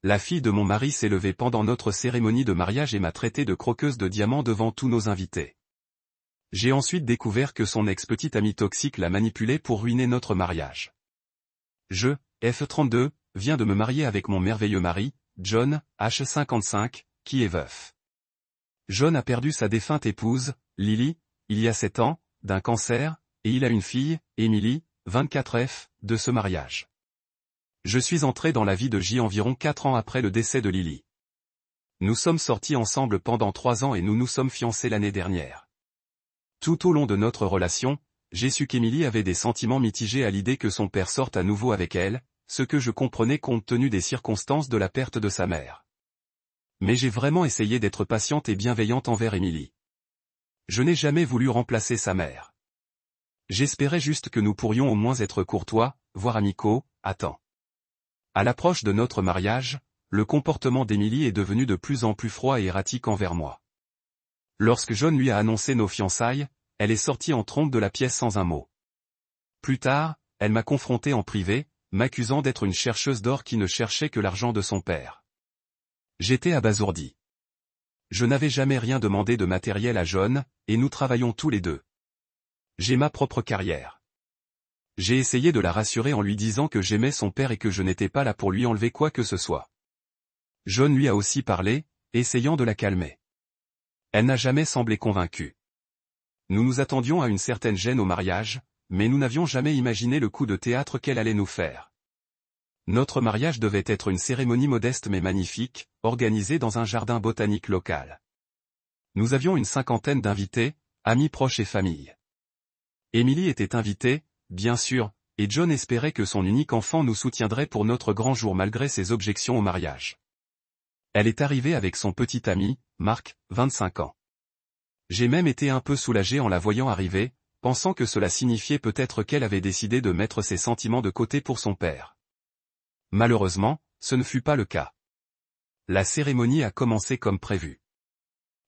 la fille de mon mari s'est levée pendant notre cérémonie de mariage et m'a traité de croqueuse de diamants devant tous nos invités. J'ai ensuite découvert que son ex-petite amie toxique l'a manipulée pour ruiner notre mariage. Je, F32, viens de me marier avec mon merveilleux mari, John, H55, qui est veuf. John a perdu sa défunte épouse, Lily, il y a 7 ans, d'un cancer, et il a une fille, Emily, 24F, de ce mariage. Je suis entré dans la vie de J environ 4 ans après le décès de Lily. Nous sommes sortis ensemble pendant 3 ans et nous nous sommes fiancés l'année dernière. Tout au long de notre relation, j'ai su qu'Emily avait des sentiments mitigés à l'idée que son père sorte à nouveau avec elle, ce que je comprenais compte tenu des circonstances de la perte de sa mère. Mais j'ai vraiment essayé d'être patiente et bienveillante envers Emily. Je n'ai jamais voulu remplacer sa mère. J'espérais juste que nous pourrions au moins être courtois, voire amicaux, à temps. À l'approche de notre mariage, le comportement d'Emily est devenu de plus en plus froid et erratique envers moi. Lorsque John lui a annoncé nos fiançailles, elle est sortie en trompe de la pièce sans un mot. Plus tard, elle m'a confronté en privé, m'accusant d'être une chercheuse d'or qui ne cherchait que l'argent de son père. J'étais abasourdi. Je n'avais jamais rien demandé de matériel à John, et nous travaillons tous les deux. J'ai ma propre carrière. J'ai essayé de la rassurer en lui disant que j'aimais son père et que je n'étais pas là pour lui enlever quoi que ce soit. John lui a aussi parlé, essayant de la calmer. Elle n'a jamais semblé convaincue. Nous nous attendions à une certaine gêne au mariage, mais nous n'avions jamais imaginé le coup de théâtre qu'elle allait nous faire. Notre mariage devait être une cérémonie modeste mais magnifique, organisée dans un jardin botanique local. Nous avions une 50aine d'invités, amis proches et famille. Emily était invitée, bien sûr, et John espérait que son unique enfant nous soutiendrait pour notre grand jour malgré ses objections au mariage. Elle est arrivée avec son petit ami, Mark, 25 ans. J'ai même été un peu soulagé en la voyant arriver, pensant que cela signifiait peut-être qu'elle avait décidé de mettre ses sentiments de côté pour son père. Malheureusement, ce ne fut pas le cas. La cérémonie a commencé comme prévu.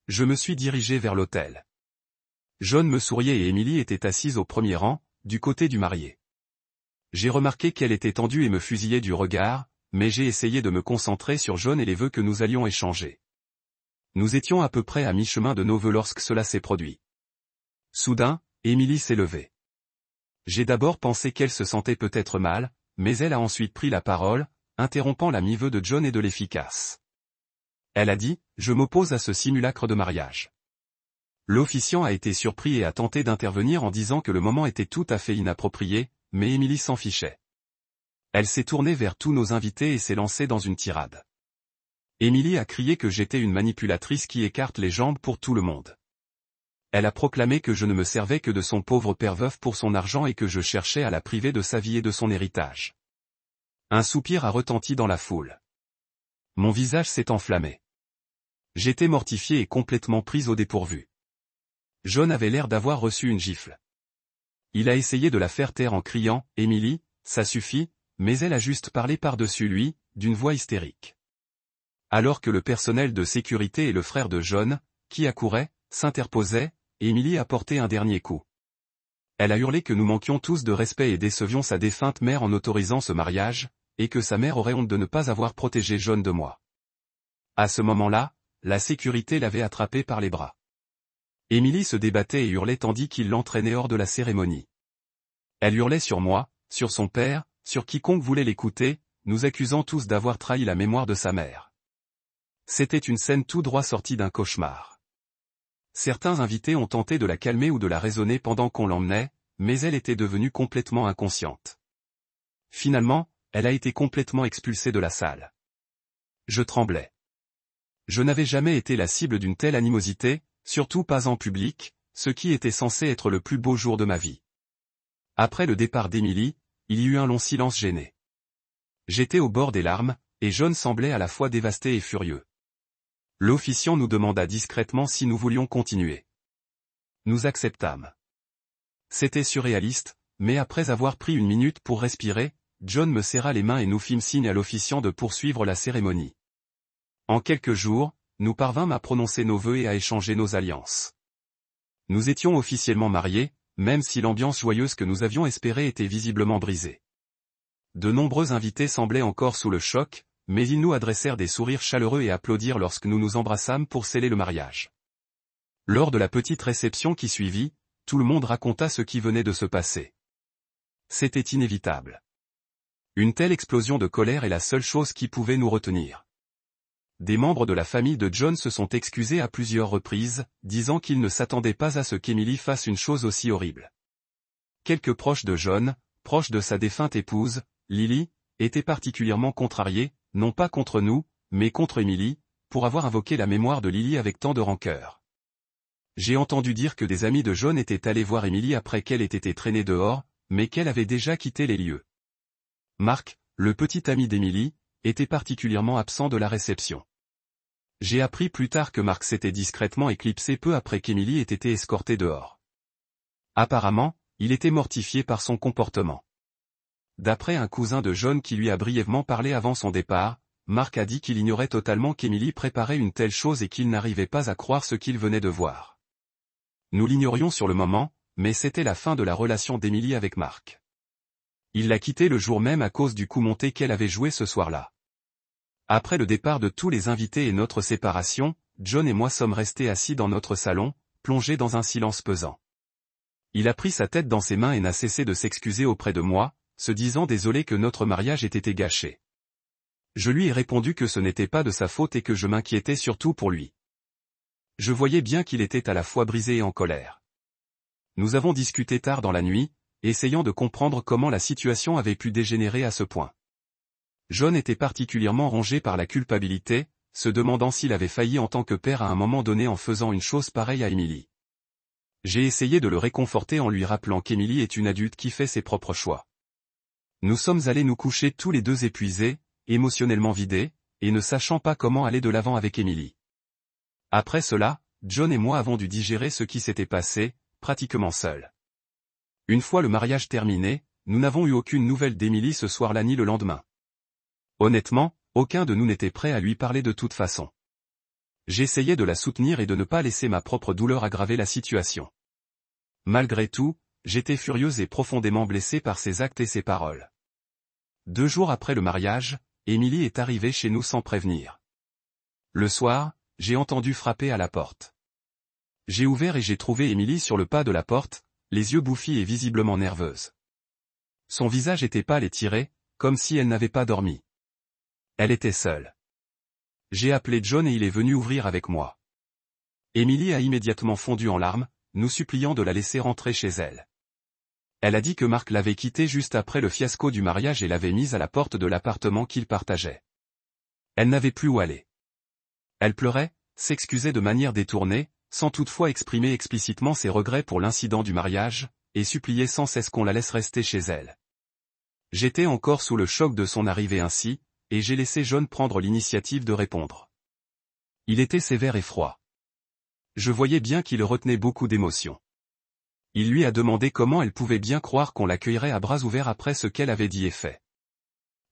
Je me suis dirigé vers l'autel. John me souriait et Emily était assise au premier rang, du côté du marié. J'ai remarqué qu'elle était tendue et me fusillait du regard, mais j'ai essayé de me concentrer sur John et les vœux que nous allions échanger. Nous étions à peu près à mi-chemin de nos vœux lorsque cela s'est produit. Soudain, Emily s'est levée. J'ai d'abord pensé qu'elle se sentait peut-être mal, mais elle a ensuite pris la parole, interrompant la mi-vœu de John et de l'efficace. Elle a dit, « Je m'oppose à ce simulacre de mariage. » L'officiant a été surpris et a tenté d'intervenir en disant que le moment était tout à fait inapproprié, mais Emily s'en fichait. Elle s'est tournée vers tous nos invités et s'est lancée dans une tirade. Emily a crié que j'étais une manipulatrice qui écarte les jambes pour tout le monde. Elle a proclamé que je ne me servais que de son pauvre père veuf pour son argent et que je cherchais à la priver de sa vie et de son héritage. Un soupir a retenti dans la foule. Mon visage s'est enflammé. J'étais mortifié et complètement prise au dépourvu. John avait l'air d'avoir reçu une gifle. Il a essayé de la faire taire en criant « Emily, ça suffit », mais elle a juste parlé par-dessus lui, d'une voix hystérique. Alors que le personnel de sécurité et le frère de John, qui accourait, s'interposaient, Emily a porté un dernier coup. Elle a hurlé que nous manquions tous de respect et décevions sa défunte mère en autorisant ce mariage, et que sa mère aurait honte de ne pas avoir protégé John de moi. À ce moment-là, la sécurité l'avait attrapé par les bras. Emily se débattait et hurlait tandis qu'il l'entraînait hors de la cérémonie. Elle hurlait sur moi, sur son père, sur quiconque voulait l'écouter, nous accusant tous d'avoir trahi la mémoire de sa mère. C'était une scène tout droit sortie d'un cauchemar. Certains invités ont tenté de la calmer ou de la raisonner pendant qu'on l'emmenait, mais elle était devenue complètement inconsciente. Finalement, elle a été complètement expulsée de la salle. Je tremblais. Je n'avais jamais été la cible d'une telle animosité, surtout pas en public, ce qui était censé être le plus beau jour de ma vie. Après le départ d'Emily, il y eut un long silence gêné. J'étais au bord des larmes, et John semblait à la fois dévasté et furieux. L'officiant nous demanda discrètement si nous voulions continuer. Nous acceptâmes. C'était surréaliste, mais après avoir pris une minute pour respirer, John me serra les mains et nous fîmes signe à l'officiant de poursuivre la cérémonie. En quelques jours, nous parvînmes à prononcer nos vœux et à échanger nos alliances. Nous étions officiellement mariés, même si l'ambiance joyeuse que nous avions espérée était visiblement brisée. De nombreux invités semblaient encore sous le choc, mais ils nous adressèrent des sourires chaleureux et applaudirent lorsque nous nous embrassâmes pour sceller le mariage. Lors de la petite réception qui suivit, tout le monde raconta ce qui venait de se passer. C'était inévitable. Une telle explosion de colère est la seule chose qui pouvait nous retenir. Des membres de la famille de John se sont excusés à plusieurs reprises, disant qu'ils ne s'attendaient pas à ce qu'Emily fasse une chose aussi horrible. Quelques proches de John, proches de sa défunte épouse, Lily, étaient particulièrement contrariés, non pas contre nous, mais contre Emily, pour avoir invoqué la mémoire de Lily avec tant de rancœur. J'ai entendu dire que des amis de John étaient allés voir Emily après qu'elle ait été traînée dehors, mais qu'elle avait déjà quitté les lieux. Mark, le petit ami d'Emily, était particulièrement absent de la réception. J'ai appris plus tard que Mark s'était discrètement éclipsé peu après qu'Emily ait été escortée dehors. Apparemment, il était mortifié par son comportement. D'après un cousin de John qui lui a brièvement parlé avant son départ, Mark a dit qu'il ignorait totalement qu'Emily préparait une telle chose et qu'il n'arrivait pas à croire ce qu'il venait de voir. Nous l'ignorions sur le moment, mais c'était la fin de la relation d'Emily avec Mark. Il l'a quittée le jour même à cause du coup monté qu'elle avait joué ce soir-là. Après le départ de tous les invités et notre séparation, John et moi sommes restés assis dans notre salon, plongés dans un silence pesant. Il a pris sa tête dans ses mains et n'a cessé de s'excuser auprès de moi, se disant désolé que notre mariage ait été gâché. Je lui ai répondu que ce n'était pas de sa faute et que je m'inquiétais surtout pour lui. Je voyais bien qu'il était à la fois brisé et en colère. Nous avons discuté tard dans la nuit, essayant de comprendre comment la situation avait pu dégénérer à ce point. John était particulièrement rongé par la culpabilité, se demandant s'il avait failli en tant que père à un moment donné en faisant une chose pareille à Emily. J'ai essayé de le réconforter en lui rappelant qu'Emily est une adulte qui fait ses propres choix. Nous sommes allés nous coucher tous les deux épuisés, émotionnellement vidés, et ne sachant pas comment aller de l'avant avec Emily. Après cela, John et moi avons dû digérer ce qui s'était passé, pratiquement seuls. Une fois le mariage terminé, nous n'avons eu aucune nouvelle d'Emily ce soir-là ni le lendemain. Honnêtement, aucun de nous n'était prêt à lui parler de toute façon. J'essayais de la soutenir et de ne pas laisser ma propre douleur aggraver la situation. Malgré tout, j'étais furieuse et profondément blessée par ses actes et ses paroles. 2 jours après le mariage, Emily est arrivée chez nous sans prévenir. Le soir, j'ai entendu frapper à la porte. J'ai ouvert et j'ai trouvé Emily sur le pas de la porte, les yeux bouffis et visiblement nerveuse. Son visage était pâle et tiré, comme si elle n'avait pas dormi. Elle était seule. J'ai appelé John et il est venu ouvrir avec moi. Emily a immédiatement fondu en larmes, nous suppliant de la laisser rentrer chez elle. Elle a dit que Mark l'avait quittée juste après le fiasco du mariage et l'avait mise à la porte de l'appartement qu'ils partageaient. Elle n'avait plus où aller. Elle pleurait, s'excusait de manière détournée, sans toutefois exprimer explicitement ses regrets pour l'incident du mariage, et suppliait sans cesse qu'on la laisse rester chez elle. J'étais encore sous le choc de son arrivée ainsi, et j'ai laissé John prendre l'initiative de répondre. Il était sévère et froid. Je voyais bien qu'il retenait beaucoup d'émotions. Il lui a demandé comment elle pouvait bien croire qu'on l'accueillerait à bras ouverts après ce qu'elle avait dit et fait.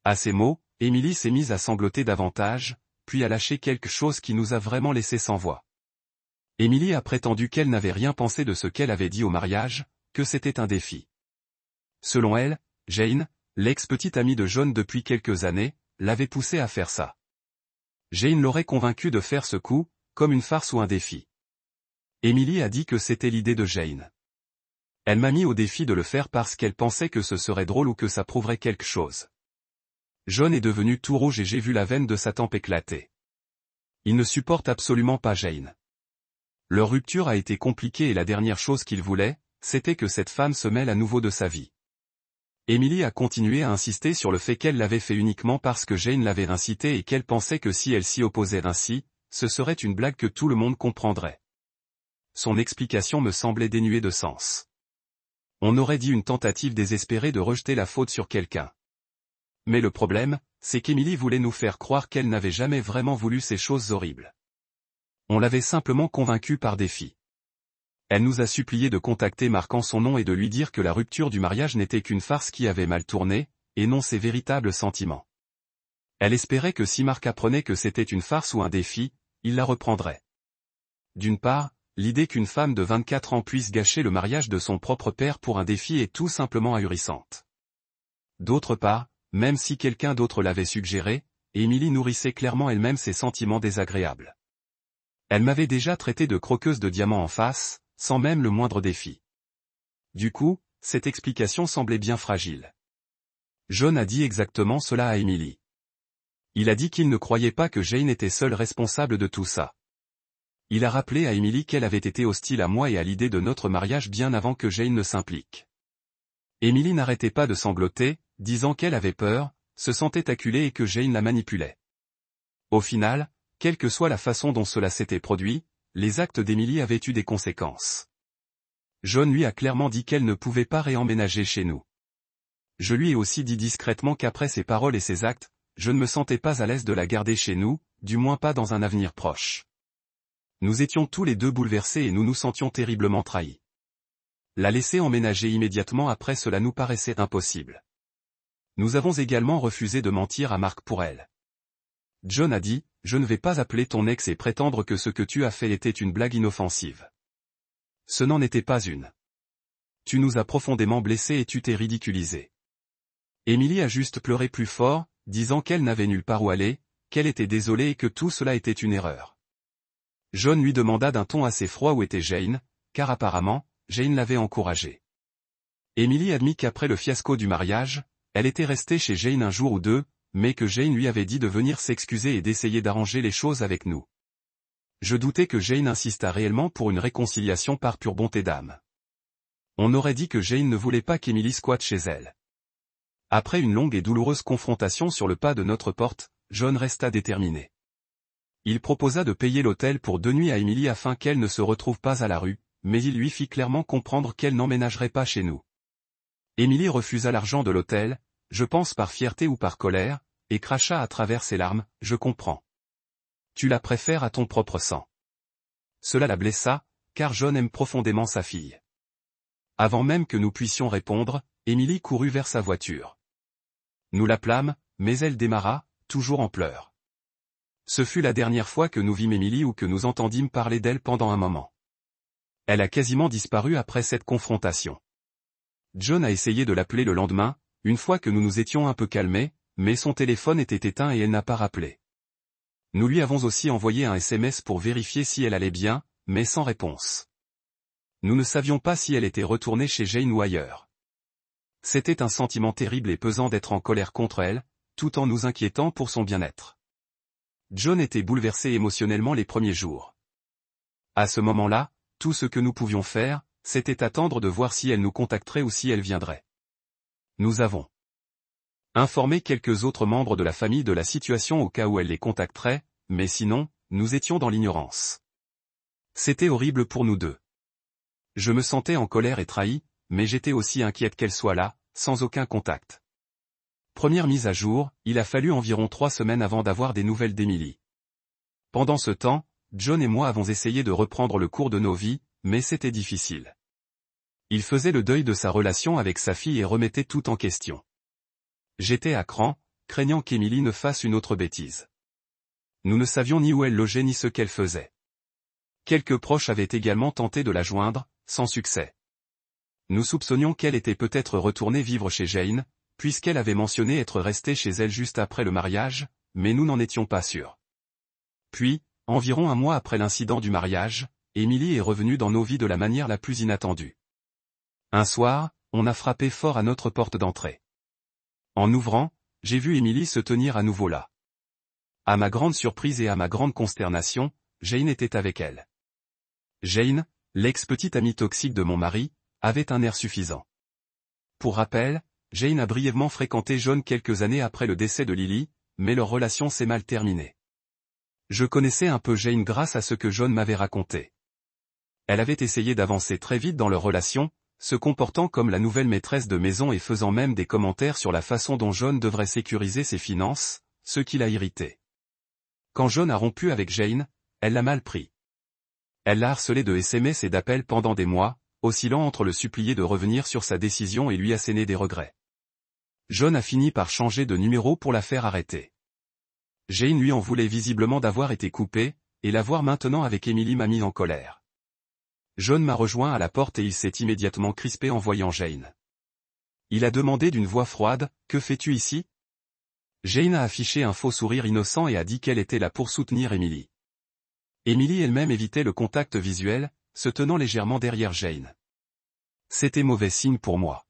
À ces mots, Emily s'est mise à sangloter davantage, puis à lâcher quelque chose qui nous a vraiment laissé sans voix. Emily a prétendu qu'elle n'avait rien pensé de ce qu'elle avait dit au mariage, que c'était un défi. Selon elle, Jane, l'ex-petite amie de John depuis quelques années, l'avait poussée à faire ça. Jane l'aurait convaincue de faire ce coup, comme une farce ou un défi. Emily a dit que c'était l'idée de Jane. Elle m'a mis au défi de le faire parce qu'elle pensait que ce serait drôle ou que ça prouverait quelque chose. John est devenu tout rouge et j'ai vu la veine de sa tempe éclater. Il ne supporte absolument pas Jane. Leur rupture a été compliquée et la dernière chose qu'il voulait, c'était que cette femme se mêle à nouveau de sa vie. Emily a continué à insister sur le fait qu'elle l'avait fait uniquement parce que Jane l'avait incité et qu'elle pensait que si elle s'y opposait ainsi, ce serait une blague que tout le monde comprendrait. Son explication me semblait dénuée de sens. On aurait dit une tentative désespérée de rejeter la faute sur quelqu'un. Mais le problème, c'est qu'Emily voulait nous faire croire qu'elle n'avait jamais vraiment voulu ces choses horribles. On l'avait simplement convaincue par défi. Elle nous a supplié de contacter Mark en son nom et de lui dire que la rupture du mariage n'était qu'une farce qui avait mal tourné, et non ses véritables sentiments. Elle espérait que si Mark apprenait que c'était une farce ou un défi, il la reprendrait. D'une part, l'idée qu'une femme de 24 ans puisse gâcher le mariage de son propre père pour un défi est tout simplement ahurissante. D'autre part, même si quelqu'un d'autre l'avait suggéré, et Emily nourrissait clairement elle-même ses sentiments désagréables. Elle m'avait déjà traité de croqueuse de diamants en face, sans même le moindre défi. Du coup, cette explication semblait bien fragile. John a dit exactement cela à Emily. Il a dit qu'il ne croyait pas que Jane était seule responsable de tout ça. Il a rappelé à Emily qu'elle avait été hostile à moi et à l'idée de notre mariage bien avant que Jane ne s'implique. Emily n'arrêtait pas de sangloter, disant qu'elle avait peur, se sentait acculée et que Jane la manipulait. Au final, quelle que soit la façon dont cela s'était produit, les actes d'Emily avaient eu des conséquences. John lui a clairement dit qu'elle ne pouvait pas réemménager chez nous. Je lui ai aussi dit discrètement qu'après ses paroles et ses actes, je ne me sentais pas à l'aise de la garder chez nous, du moins pas dans un avenir proche. Nous étions tous les deux bouleversés et nous nous sentions terriblement trahis. La laisser emménager immédiatement après cela nous paraissait impossible. Nous avons également refusé de mentir à Mark pour elle. John a dit, « Je ne vais pas appeler ton ex et prétendre que ce que tu as fait était une blague inoffensive. Ce n'en était pas une. Tu nous as profondément blessés et tu t'es ridiculisé. » Emily a juste pleuré plus fort, disant qu'elle n'avait nulle part où aller, qu'elle était désolée et que tout cela était une erreur. John lui demanda d'un ton assez froid où était Jane, car apparemment, Jane l'avait encouragée. Emily admit qu'après le fiasco du mariage, elle était restée chez Jane un jour ou deux, mais que Jane lui avait dit de venir s'excuser et d'essayer d'arranger les choses avec nous. Je doutais que Jane insistât réellement pour une réconciliation par pure bonté d'âme. On aurait dit que Jane ne voulait pas qu'Emily squatte chez elle. Après une longue et douloureuse confrontation sur le pas de notre porte, John resta déterminé. Il proposa de payer l'hôtel pour 2 nuits à Emily afin qu'elle ne se retrouve pas à la rue, mais il lui fit clairement comprendre qu'elle n'emménagerait pas chez nous. Emily refusa l'argent de l'hôtel, je pense par fierté ou par colère, et cracha à travers ses larmes, « Je comprends. Tu la préfères à ton propre sang. » Cela la blessa, car John aime profondément sa fille. Avant même que nous puissions répondre, Emily courut vers sa voiture. Nous l'appelâmes, mais elle démarra, toujours en pleurs. Ce fut la dernière fois que nous vîmes Emily ou que nous entendîmes parler d'elle pendant un moment. Elle a quasiment disparu après cette confrontation. John a essayé de l'appeler le lendemain, une fois que nous nous étions un peu calmés, mais son téléphone était éteint et elle n'a pas rappelé. Nous lui avons aussi envoyé un SMS pour vérifier si elle allait bien, mais sans réponse. Nous ne savions pas si elle était retournée chez Jane ou ailleurs. C'était un sentiment terrible et pesant d'être en colère contre elle, tout en nous inquiétant pour son bien-être. John était bouleversé émotionnellement les premiers jours. À ce moment-là, tout ce que nous pouvions faire, c'était attendre de voir si elle nous contacterait ou si elle viendrait. Nous avons informé quelques autres membres de la famille de la situation au cas où elle les contacterait, mais sinon, nous étions dans l'ignorance. C'était horrible pour nous deux. Je me sentais en colère et trahi, mais j'étais aussi inquiète qu'elle soit là, sans aucun contact. Première mise à jour, il a fallu environ 3 semaines avant d'avoir des nouvelles d'Emily. Pendant ce temps, John et moi avons essayé de reprendre le cours de nos vies, mais c'était difficile. Il faisait le deuil de sa relation avec sa fille et remettait tout en question. J'étais à cran, craignant qu'Emily ne fasse une autre bêtise. Nous ne savions ni où elle logeait ni ce qu'elle faisait. Quelques proches avaient également tenté de la joindre, sans succès. Nous soupçonnions qu'elle était peut-être retournée vivre chez Jane, puisqu'elle avait mentionné être restée chez elle juste après le mariage, mais nous n'en étions pas sûrs. Puis, environ un mois après l'incident du mariage, Emily est revenue dans nos vies de la manière la plus inattendue. Un soir, on a frappé fort à notre porte d'entrée. En ouvrant, j'ai vu Emily se tenir à nouveau là. À ma grande surprise et à ma grande consternation, Jane était avec elle. Jane, l'ex-petite amie toxique de mon mari, avait un air suffisant. Pour rappel, Jane a brièvement fréquenté John quelques années après le décès de Lily, mais leur relation s'est mal terminée. Je connaissais un peu Jane grâce à ce que John m'avait raconté. Elle avait essayé d'avancer très vite dans leur relation, se comportant comme la nouvelle maîtresse de maison et faisant même des commentaires sur la façon dont John devrait sécuriser ses finances, ce qui l'a irrité. Quand John a rompu avec Jane, elle l'a mal pris. Elle l'a harcelé de SMS et d'appels pendant des mois, oscillant entre le supplier de revenir sur sa décision et lui asséner des regrets. John a fini par changer de numéro pour la faire arrêter. Jane lui en voulait visiblement d'avoir été coupée, et la voir maintenant avec Emily m'a mis en colère. John m'a rejoint à la porte et il s'est immédiatement crispé en voyant Jane. Il a demandé d'une voix froide, « Que fais-tu ici ?» Jane a affiché un faux sourire innocent et a dit qu'elle était là pour soutenir Emily. Emily elle-même évitait le contact visuel, se tenant légèrement derrière Jane. C'était mauvais signe pour moi.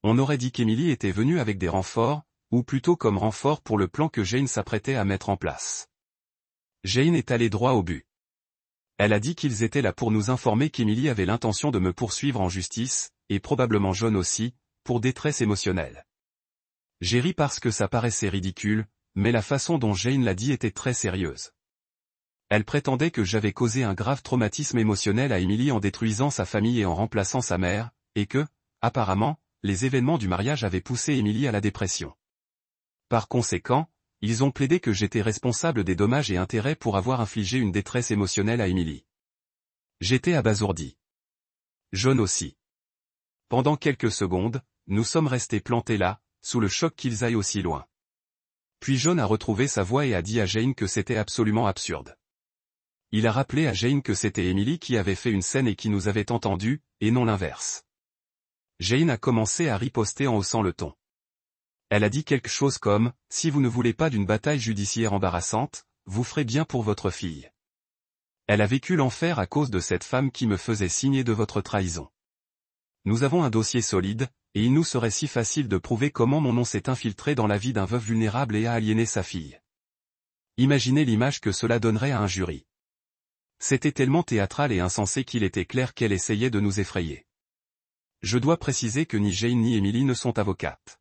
On aurait dit qu'Emily était venue avec des renforts, ou plutôt comme renfort pour le plan que Jane s'apprêtait à mettre en place. Jane est allée droit au but. Elle a dit qu'ils étaient là pour nous informer qu'Emily avait l'intention de me poursuivre en justice, et probablement John aussi, pour détresse émotionnelle. J'ai ri parce que ça paraissait ridicule, mais la façon dont Jane l'a dit était très sérieuse. Elle prétendait que j'avais causé un grave traumatisme émotionnel à Emily en détruisant sa famille et en remplaçant sa mère, et que, apparemment, les événements du mariage avaient poussé Emily à la dépression. Par conséquent, ils ont plaidé que j'étais responsable des dommages et intérêts pour avoir infligé une détresse émotionnelle à Emily. J'étais abasourdi. John aussi. Pendant quelques secondes, nous sommes restés plantés là, sous le choc qu'ils aillent aussi loin. Puis John a retrouvé sa voix et a dit à Jane que c'était absolument absurde. Il a rappelé à Jane que c'était Emily qui avait fait une scène et qui nous avait entendus, et non l'inverse. Jane a commencé à riposter en haussant le ton. Elle a dit quelque chose comme « Si vous ne voulez pas d'une bataille judiciaire embarrassante, vous ferez bien pour votre fille. » Elle a vécu l'enfer à cause de cette femme qui me faisait signer de votre trahison. Nous avons un dossier solide, et il nous serait si facile de prouver comment mon nom s'est infiltré dans la vie d'un veuf vulnérable et a aliéné sa fille. Imaginez l'image que cela donnerait à un jury. C'était tellement théâtral et insensé qu'il était clair qu'elle essayait de nous effrayer. Je dois préciser que ni Jane ni Emily ne sont avocates.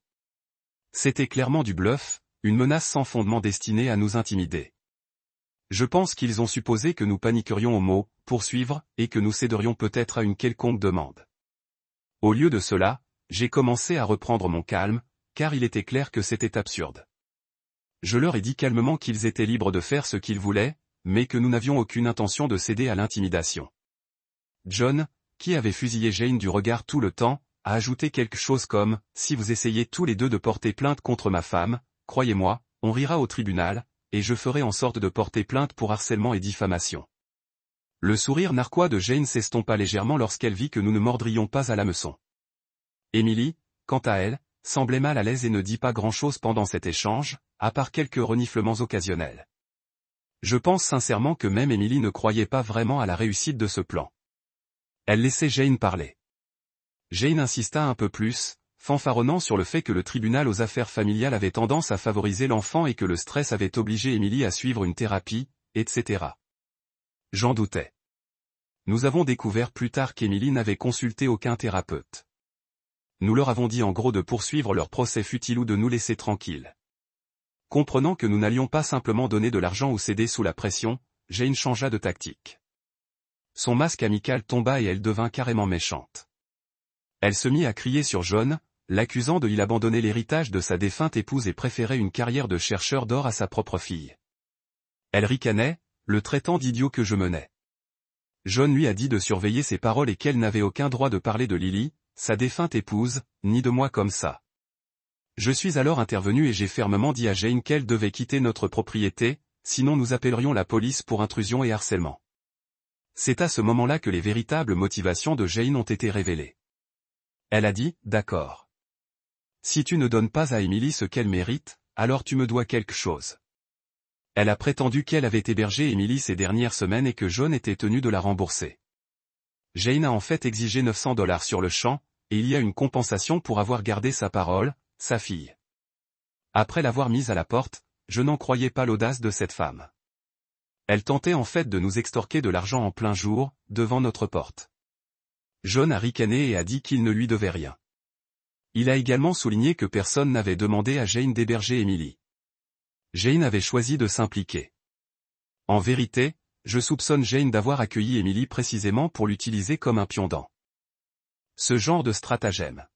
C'était clairement du bluff, une menace sans fondement destinée à nous intimider. Je pense qu'ils ont supposé que nous paniquerions au mot « poursuivre » et que nous céderions peut-être à une quelconque demande. Au lieu de cela, j'ai commencé à reprendre mon calme, car il était clair que c'était absurde. Je leur ai dit calmement qu'ils étaient libres de faire ce qu'ils voulaient, mais que nous n'avions aucune intention de céder à l'intimidation. John, qui avait fusillé Jane du regard tout le temps, a ajouté quelque chose comme « Si vous essayez tous les deux de porter plainte contre ma femme, croyez-moi, on rira au tribunal, et je ferai en sorte de porter plainte pour harcèlement et diffamation. » Le sourire narquois de Jane s'estompa légèrement lorsqu'elle vit que nous ne mordrions pas à l'hameçon. Emily, quant à elle, semblait mal à l'aise et ne dit pas grand-chose pendant cet échange, à part quelques reniflements occasionnels. Je pense sincèrement que même Emily ne croyait pas vraiment à la réussite de ce plan. Elle laissait Jane parler. Jane insista un peu plus, fanfaronnant sur le fait que le tribunal aux affaires familiales avait tendance à favoriser l'enfant et que le stress avait obligé Emily à suivre une thérapie, etc. J'en doutais. Nous avons découvert plus tard qu'Emily n'avait consulté aucun thérapeute. Nous leur avons dit en gros de poursuivre leur procès futile ou de nous laisser tranquilles. Comprenant que nous n'allions pas simplement donner de l'argent ou céder sous la pression, Jane changea de tactique. Son masque amical tomba et elle devint carrément méchante. Elle se mit à crier sur John, l'accusant de il abandonner l'héritage de sa défunte épouse et préférer une carrière de chercheur d'or à sa propre fille. Elle ricanait, le traitant d'idiot que je menais. John lui a dit de surveiller ses paroles et qu'elle n'avait aucun droit de parler de Lily, sa défunte épouse, ni de moi comme ça. Je suis alors intervenu et j'ai fermement dit à Jane qu'elle devait quitter notre propriété, sinon nous appellerions la police pour intrusion et harcèlement. C'est à ce moment-là que les véritables motivations de Jane ont été révélées. Elle a dit, d'accord. Si tu ne donnes pas à Emily ce qu'elle mérite, alors tu me dois quelque chose. Elle a prétendu qu'elle avait hébergé Emily ces dernières semaines et que John était tenu de la rembourser. Jane a en fait exigé $900 sur le champ, et il y a une compensation pour avoir gardé sa parole, sa fille. Après l'avoir mise à la porte, je n'en croyais pas l'audace de cette femme. Elle tentait en fait de nous extorquer de l'argent en plein jour, devant notre porte. John a ricané et a dit qu'il ne lui devait rien. Il a également souligné que personne n'avait demandé à Jane d'héberger Emily. Jane avait choisi de s'impliquer. En vérité, je soupçonne Jane d'avoir accueilli Emily précisément pour l'utiliser comme un pion-dent. Ce genre de stratagème.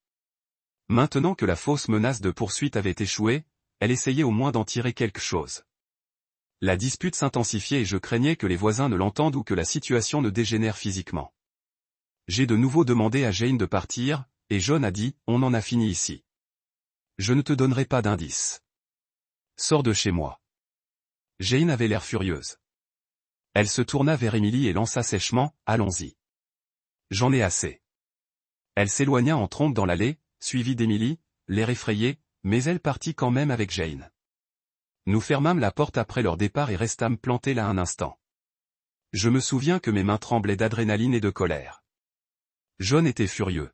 Maintenant que la fausse menace de poursuite avait échoué, elle essayait au moins d'en tirer quelque chose. La dispute s'intensifiait et je craignais que les voisins ne l'entendent ou que la situation ne dégénère physiquement. J'ai de nouveau demandé à Jane de partir, et John a dit « On en a fini ici. Je ne te donnerai pas d'indices. Sors de chez moi. » Jane avait l'air furieuse. Elle se tourna vers Emily et lança sèchement « Allons-y. J'en ai assez. » Elle s'éloigna en trombe dans l'allée, suivie d'Emily, l'air effrayé, mais elle partit quand même avec Jane. Nous fermâmes la porte après leur départ et restâmes plantés là un instant. Je me souviens que mes mains tremblaient d'adrénaline et de colère. John était furieux.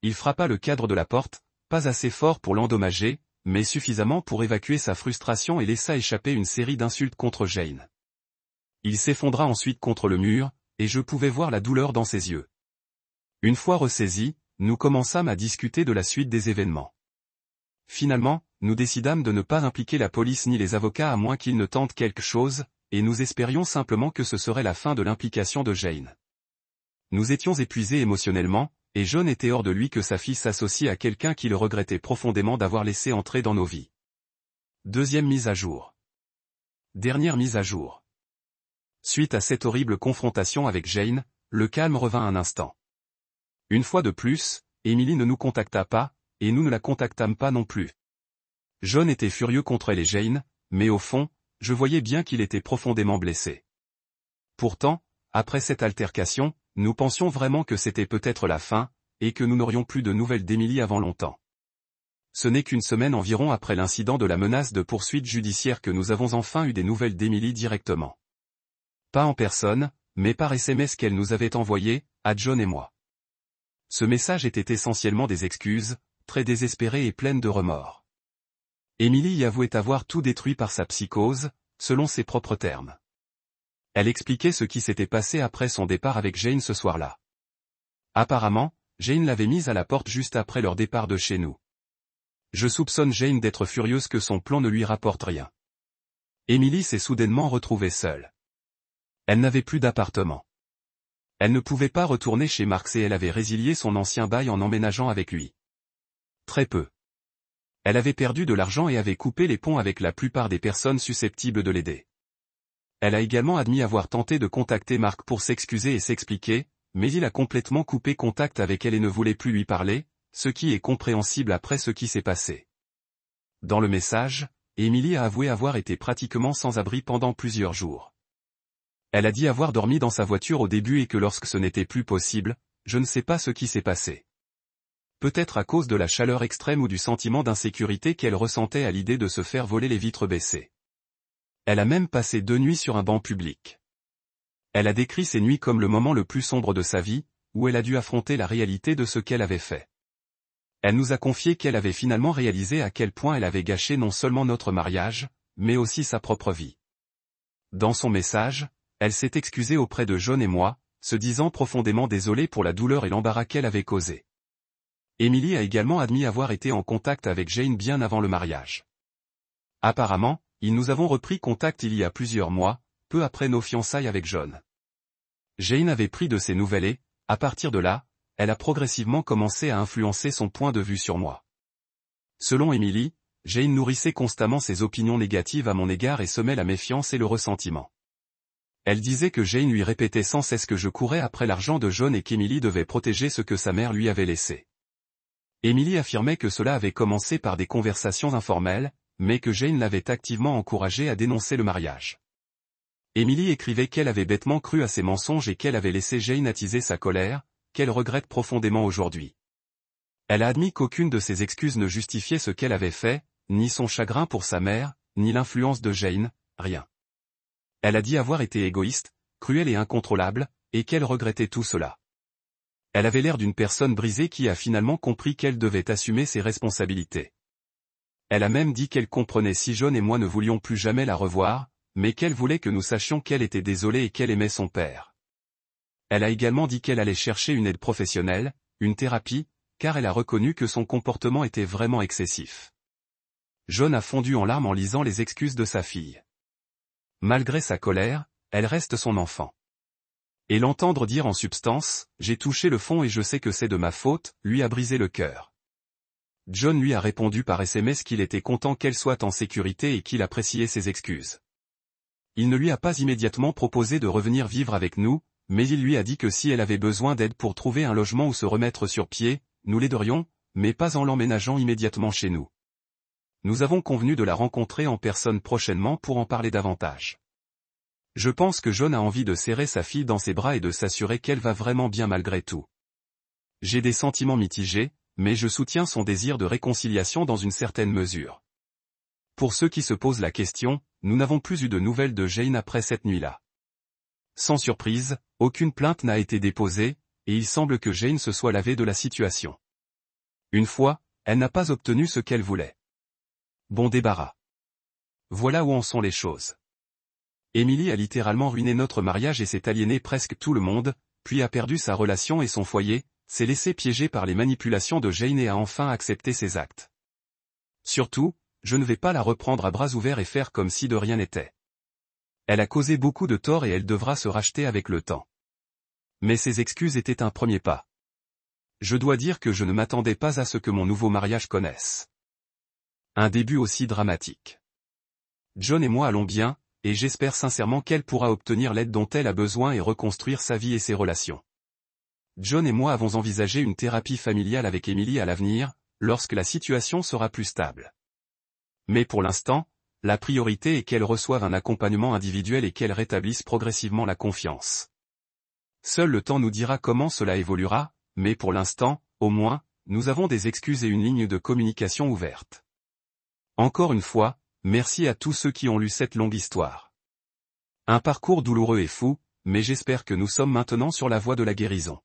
Il frappa le cadre de la porte, pas assez fort pour l'endommager, mais suffisamment pour évacuer sa frustration et laissa échapper une série d'insultes contre Jane. Il s'effondra ensuite contre le mur, et je pouvais voir la douleur dans ses yeux. Une fois ressaisis, nous commençâmes à discuter de la suite des événements. Finalement, nous décidâmes de ne pas impliquer la police ni les avocats à moins qu'ils ne tentent quelque chose, et nous espérions simplement que ce serait la fin de l'implication de Jane. Nous étions épuisés émotionnellement, et John était hors de lui que sa fille s'associe à quelqu'un qui le regrettait profondément d'avoir laissé entrer dans nos vies. Deuxième mise à jour. Dernière mise à jour. Suite à cette horrible confrontation avec Jane, le calme revint un instant. Une fois de plus, Emily ne nous contacta pas, et nous ne la contactâmes pas non plus. John était furieux contre elle et Jane, mais au fond, je voyais bien qu'il était profondément blessé. Pourtant, après cette altercation, nous pensions vraiment que c'était peut-être la fin, et que nous n'aurions plus de nouvelles d'Emily avant longtemps. Ce n'est qu'une semaine environ après l'incident de la menace de poursuite judiciaire que nous avons enfin eu des nouvelles d'Emily directement. Pas en personne, mais par SMS qu'elle nous avait envoyé, à John et moi. Ce message était essentiellement des excuses, très désespérées et pleines de remords. Emily y avouait avoir tout détruit par sa psychose, selon ses propres termes. Elle expliquait ce qui s'était passé après son départ avec Jane ce soir-là. Apparemment, Jane l'avait mise à la porte juste après leur départ de chez nous. Je soupçonne Jane d'être furieuse que son plan ne lui rapporte rien. Emily s'est soudainement retrouvée seule. Elle n'avait plus d'appartement. Elle ne pouvait pas retourner chez Marx et elle avait résilié son ancien bail en emménageant avec lui. Très peu. Elle avait perdu de l'argent et avait coupé les ponts avec la plupart des personnes susceptibles de l'aider. Elle a également admis avoir tenté de contacter Marc pour s'excuser et s'expliquer, mais il a complètement coupé contact avec elle et ne voulait plus lui parler, ce qui est compréhensible après ce qui s'est passé. Dans le message, Emily a avoué avoir été pratiquement sans abri pendant plusieurs jours. Elle a dit avoir dormi dans sa voiture au début et que lorsque ce n'était plus possible, je ne sais pas ce qui s'est passé. Peut-être à cause de la chaleur extrême ou du sentiment d'insécurité qu'elle ressentait à l'idée de se faire voler les vitres baissées. Elle a même passé 2 nuits sur un banc public. Elle a décrit ces nuits comme le moment le plus sombre de sa vie, où elle a dû affronter la réalité de ce qu'elle avait fait. Elle nous a confié qu'elle avait finalement réalisé à quel point elle avait gâché non seulement notre mariage, mais aussi sa propre vie. Dans son message, elle s'est excusée auprès de John et moi, se disant profondément désolée pour la douleur et l'embarras qu'elle avait causé. Emily a également admis avoir été en contact avec Jane bien avant le mariage. Apparemment, nous avons repris contact il y a plusieurs mois, peu après nos fiançailles avec John. Jane avait pris de ses nouvelles et, à partir de là, elle a progressivement commencé à influencer son point de vue sur moi. Selon Emily, Jane nourrissait constamment ses opinions négatives à mon égard et semait la méfiance et le ressentiment. Elle disait que Jane lui répétait sans cesse que je courais après l'argent de John et qu'Emily devait protéger ce que sa mère lui avait laissé. Emily affirmait que cela avait commencé par des conversations informelles, mais que Jane l'avait activement encouragée à dénoncer le mariage. Emily écrivait qu'elle avait bêtement cru à ses mensonges et qu'elle avait laissé Jane attiser sa colère, qu'elle regrette profondément aujourd'hui. Elle a admis qu'aucune de ses excuses ne justifiait ce qu'elle avait fait, ni son chagrin pour sa mère, ni l'influence de Jane, rien. Elle a dit avoir été égoïste, cruelle et incontrôlable, et qu'elle regrettait tout cela. Elle avait l'air d'une personne brisée qui a finalement compris qu'elle devait assumer ses responsabilités. Elle a même dit qu'elle comprenait si John et moi ne voulions plus jamais la revoir, mais qu'elle voulait que nous sachions qu'elle était désolée et qu'elle aimait son père. Elle a également dit qu'elle allait chercher une aide professionnelle, une thérapie, car elle a reconnu que son comportement était vraiment excessif. John a fondu en larmes en lisant les excuses de sa fille. Malgré sa colère, elle reste son enfant. Et l'entendre dire en substance, « J'ai touché le fond et je sais que c'est de ma faute », lui a brisé le cœur. John lui a répondu par SMS qu'il était content qu'elle soit en sécurité et qu'il appréciait ses excuses. Il ne lui a pas immédiatement proposé de revenir vivre avec nous, mais il lui a dit que si elle avait besoin d'aide pour trouver un logement ou se remettre sur pied, nous l'aiderions, mais pas en l'emménageant immédiatement chez nous. Nous avons convenu de la rencontrer en personne prochainement pour en parler davantage. Je pense que John a envie de serrer sa fille dans ses bras et de s'assurer qu'elle va vraiment bien malgré tout. J'ai des sentiments mitigés, mais je soutiens son désir de réconciliation dans une certaine mesure. Pour ceux qui se posent la question, nous n'avons plus eu de nouvelles de Jane après cette nuit-là. Sans surprise, aucune plainte n'a été déposée, et il semble que Jane se soit lavée de la situation. Une fois, elle n'a pas obtenu ce qu'elle voulait. Bon débarras. Voilà où en sont les choses. Emily a littéralement ruiné notre mariage et s'est aliéné presque tout le monde, puis a perdu sa relation et son foyer, s'est laissé piéger par les manipulations de Jane et a enfin accepté ses actes. Surtout, je ne vais pas la reprendre à bras ouverts et faire comme si de rien n'était. Elle a causé beaucoup de tort et elle devra se racheter avec le temps. Mais ses excuses étaient un premier pas. Je dois dire que je ne m'attendais pas à ce que mon nouveau mariage connaisse un début aussi dramatique. John et moi allons bien, et j'espère sincèrement qu'elle pourra obtenir l'aide dont elle a besoin et reconstruire sa vie et ses relations. John et moi avons envisagé une thérapie familiale avec Emily à l'avenir, lorsque la situation sera plus stable. Mais pour l'instant, la priorité est qu'elle reçoive un accompagnement individuel et qu'elle rétablisse progressivement la confiance. Seul le temps nous dira comment cela évoluera, mais pour l'instant, au moins, nous avons des excuses et une ligne de communication ouverte. Encore une fois, merci à tous ceux qui ont lu cette longue histoire. Un parcours douloureux et fou, mais j'espère que nous sommes maintenant sur la voie de la guérison.